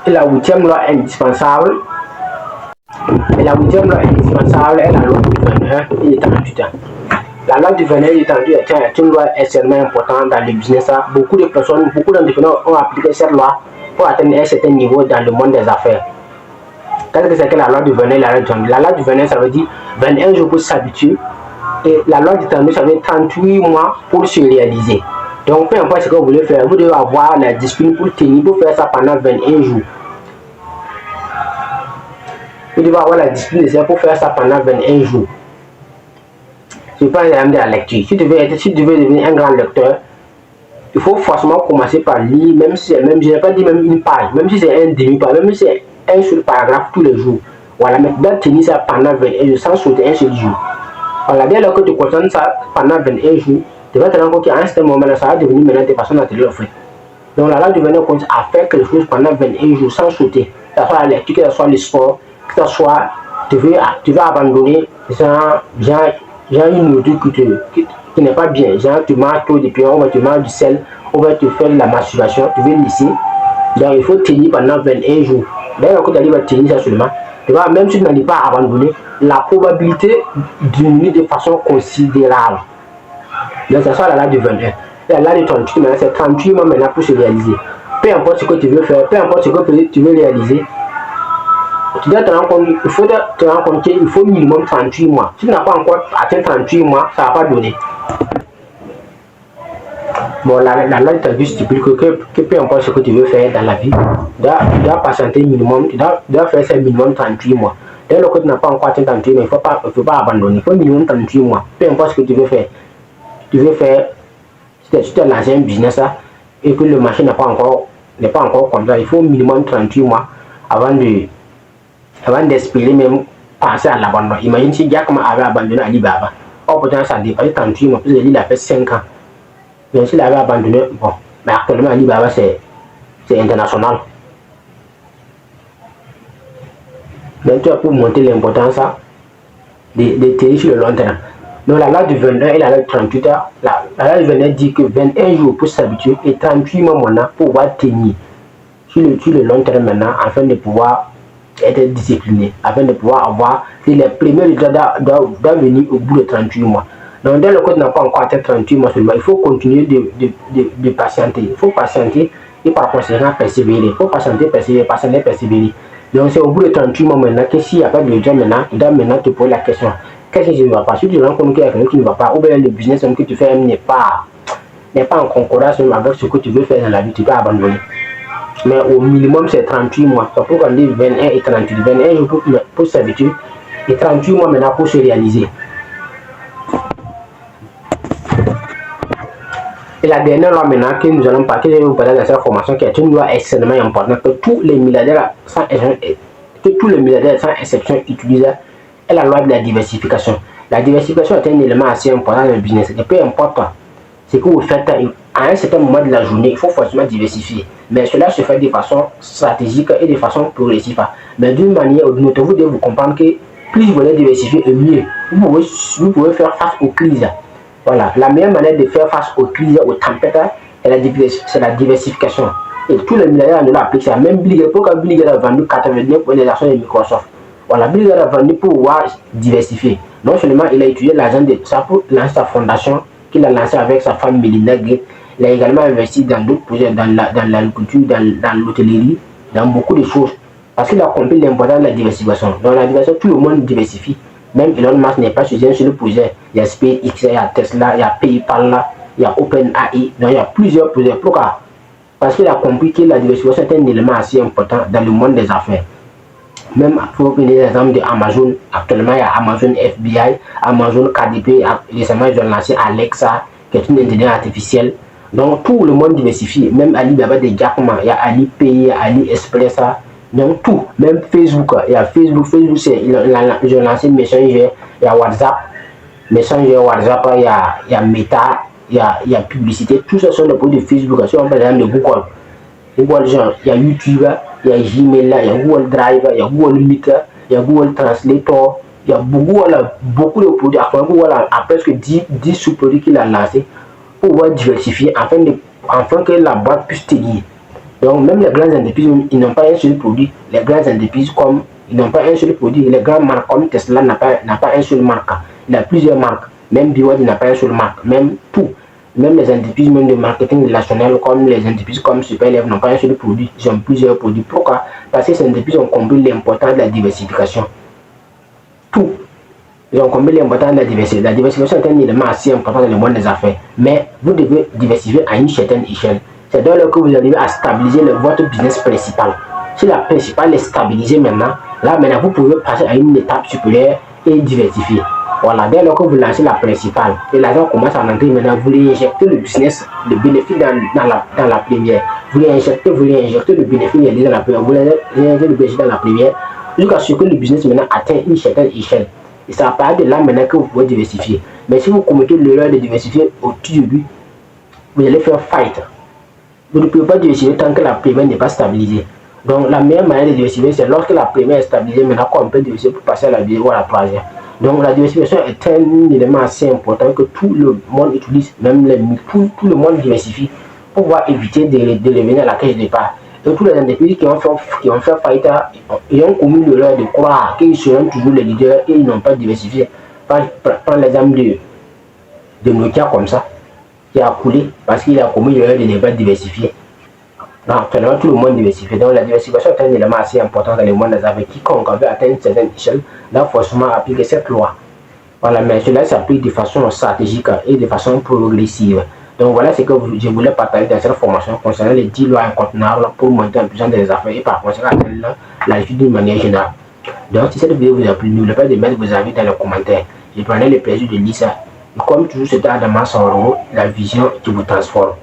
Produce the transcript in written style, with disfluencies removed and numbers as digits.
Et la huitième loi indispensable, est la loi du 21 et 38 ans. La loi du 21 et 38 est une loi extrêmement importante dans le business. Beaucoup d'entrepreneurs ont appliqué cette loi pour atteindre un certain niveau dans le monde des affaires. Qu'est-ce que c'est que la loi du 21 et la loi du 38? La loi du 21, ça veut dire 21 jours pour s'habituer. Et la loi du 38, ça veut dire 38 mois pour se réaliser. Donc, peu importe ce que vous voulez faire, vous devez avoir la discipline pour tenir, pour faire ça pendant 21 jours. Vous devez avoir la discipline pour faire ça pendant 21 jours. Je prends l'exemple de la lecture. Si tu veux devenir un grand lecteur, il faut forcément commencer par lire, même si c'est même, je n'ai pas dit même une page, même si c'est un demi-page, même si c'est un seul paragraphe tous les jours. Voilà, mais tu dois tenir ça pendant 21 jours sans sauter un seul jour. Voilà, dès lors que tu concentres ça pendant 21 jours, tu vas te rendre compte qu'à un certain moment, ça va devenir maintenant des façons à te le faire. Donc la loi du 21 consiste à faire quelque chose pendant 21 jours sans sauter. Que ce soit la lecture, que ce soit le sport, que ce soit tu veux abandonner, genre une nourriture qui n'est pas bien, genre tu manges trop de pions, ou tu manges du sel, ou tu fais de la masturbation, tu veux laisser. Donc il faut tenir pendant 21 jours. D'ailleurs, quand tu arrives à tenir ça seulement, tu vois, même si tu n'arrives pas à abandonner, la probabilité diminue de façon considérable. Donc c'est ça la loi du 21. La loi du 38, maintenant c'est 38 mois maintenant pour se réaliser. Peu importe ce que tu veux faire, peu importe ce que tu veux réaliser, tu dois te rendre compte, il faut te rendre compte qu'il faut minimum 38 mois. Si tu n'as pas encore atteint 38 mois, ça ne va pas donner. Bon, la loi du 38 stipule que peu importe ce que tu veux faire dans la vie, tu dois patienter minimum, tu dois faire ça minimum 38 mois. Dès lors que tu n'as pas encore atteint 38 mois, il ne faut pas abandonner. Il faut minimum 38 mois. Peu importe ce que tu veux faire. Tu veux faire, si tu as lancé un business et que le marché n'est pas encore comme ça, il faut minimum 38 mois avant d'espérer même penser à l'abandon. Imagine si Jack Ma avait abandonné Alibaba. Oh, pourtant ça dépasse 38 mois, puis il a fait 5 ans. Mais s'il avait abandonné, bon, mais actuellement Alibaba c'est international. Donc tu as pour monter l'importance de tenir sur le long terme. Donc la loi du 21 et la loi du 38 heures, la loi du 21 dit que 21 jours pour s'habituer et 38 mois maintenant pour pouvoir tenir sur le long terme maintenant afin de pouvoir être discipliné, afin de pouvoir avoir les premiers résultats doivent venir au bout de 38 mois. Donc dès lors que tu n'as pas encore atteint 38 mois seulement, il faut continuer de patienter. Il faut patienter et par conséquent persévérer. Il faut patienter, persévérer. Donc c'est au bout de 38 mois maintenant que s'il n'y a pas de résultat maintenant, tu dois maintenant te poser la question. Qu'est-ce qui ne va pas? Si tu rencontres quelqu'un qui ne va pas, ou bien le business que tu fais n'est pas en concordance avec ce que tu veux faire dans la vie, tu peux abandonner. Mais au minimum c'est 38 mois. C'est pourquoi on dit 21 et 38. 21 jours pour s'habituer et 38 mois maintenant pour se réaliser. Et la dernière loi maintenant que nous allons parler, je vais vous parler de cette formation qui est une loi extrêmement importante que tous les milliardaires sans exception utilisent, est la loi de la diversification. La diversification est un élément assez important dans le business. Et peu importe ce que vous faites à un certain moment de la journée, il faut forcément diversifier. Mais cela se fait de façon stratégique et de façon progressive. Mais d'une manière ou d'une autre, vous devez vous comprendre que plus vous voulez diversifier, mieux. Vous pouvez faire face aux crises. Voilà, la meilleure manière de faire face aux crises, aux tempêtes, c'est la diversification. Et tous les milliardaires nous l'appliquent ça. Même Bill Gates, pourquoi Bill Gates a vendu 99% des actions de Microsoft? Voilà, Bill Gates a vendu pour pouvoir diversifier. Non seulement il a utilisé l'argent de ça pour lancer sa fondation, qu'il a lancé avec sa femme Melinda Gates. Il a également investi dans d'autres projets, dans l'agriculture, dans l'hôtellerie, dans beaucoup de choses. Parce qu'il a compris l'importance de la diversification. Dans la diversification, tout le monde diversifie. Même Elon Musk n'est pas sur un seul projet. Il y a SpaceX, il y a Tesla, il y a PayPal, il y a OpenAI. Donc il y a plusieurs projets. Pourquoi? Parce qu'il a compris que la diversification est un élément assez important dans le monde des affaires. Même il faut prendre l'exemple de Amazon. Actuellement, il y a Amazon FBI, Amazon KDP. Récemment, ils ont lancé Alexa, qui est une intelligence artificielle. Donc tout le monde diversifie. Même Alibaba de Jack Ma, il y a Alipay, il y a AliExpress. Donc tout, même Facebook, il y a Facebook, ils ont lancé Messenger, il y a WhatsApp, Messenger, WhatsApp, il y a Meta, il y a publicité, tout ça sont des produits de Facebook. Si on parle de Google, genre, il y a YouTube, il y a Gmail, il y a Google Drive, il y a Google Meet, il y a Google Translator, il y a beaucoup de produits. Google a presque 10 sous-produits qu'il a lancés pour pouvoir diversifier afin que la boîte puisse tenir. Donc, même les grandes entreprises, ils n'ont pas un seul produit. Les grandes entreprises, comme ils n'ont pas un seul produit. Les grandes marques, comme Tesla, n'a pas un seul marque. Il a plusieurs marques. Même BYD n'a pas un seul marque. Même tout. Même les entreprises même de marketing relationnel, comme les entreprises comme Superlev, n'ont pas un seul produit. Ils ont plusieurs produits. Pourquoi? Parce que ces entreprises ont compris l'importance de la diversification. Tout. Ils ont compris l'importance de la diversification. La diversification est un élément assez important dans le monde des affaires. Mais vous devez diversifier à une certaine échelle. C'est dans le que vous arrivez à stabiliser votre business principal. Si la principale est stabilisée maintenant, là maintenant vous pouvez passer à une étape supérieure et diversifier. Voilà, dès lors que vous lancez la principale et l'argent commence à rentrer maintenant, vous réinjectez le business, le bénéfice dans la première. Vous réinjectez le bénéfice dans la première, vous réinjectez le bénéfice dans la première, jusqu'à ce que le business maintenant atteint une certaine échelle. Et c'est à partir de là maintenant que vous pouvez diversifier. Mais si vous commettez l'erreur de diversifier au tout début, vous allez faire fight. Vous ne pouvez pas diversifier tant que la première n'est pas stabilisée. Donc la meilleure manière de diversifier, c'est lorsque la première est stabilisée, maintenant qu'on peut diversifier pour passer à la deuxième ou à la troisième. Donc la diversification est un élément assez important que tout le monde utilise, même tout le monde diversifie pour pouvoir éviter de revenir à la cage de départ. Et tous les entreprises qui ont fait faillite, ils ont commis l'erreur de croire qu'ils seront toujours les leaders et ils n'ont pas diversifié. Prends l'exemple de Nokia comme ça, qui a coulé parce qu'il a commis l'erreur de ne pas diversifier. Non, finalement, tout le monde diversifie. Donc, la diversification est un élément assez important dans le monde des affaires. Quiconque veut atteindre une certaine échelle doit forcément appliquer cette loi. Voilà, mais cela s'applique de façon stratégique et de façon progressive. Donc, voilà ce que je voulais partager dans cette formation concernant les 10 lois incontournables pour monter en puissance des affaires et par conséquent atteindre la réussite d'une manière générale. Donc, si cette vidéo vous a plu, n'oubliez pas de mettre vos avis dans les commentaires. Je prendrai le plaisir de lire ça. Et comme toujours, c'était Adama Soro, la vision qui vous transforme.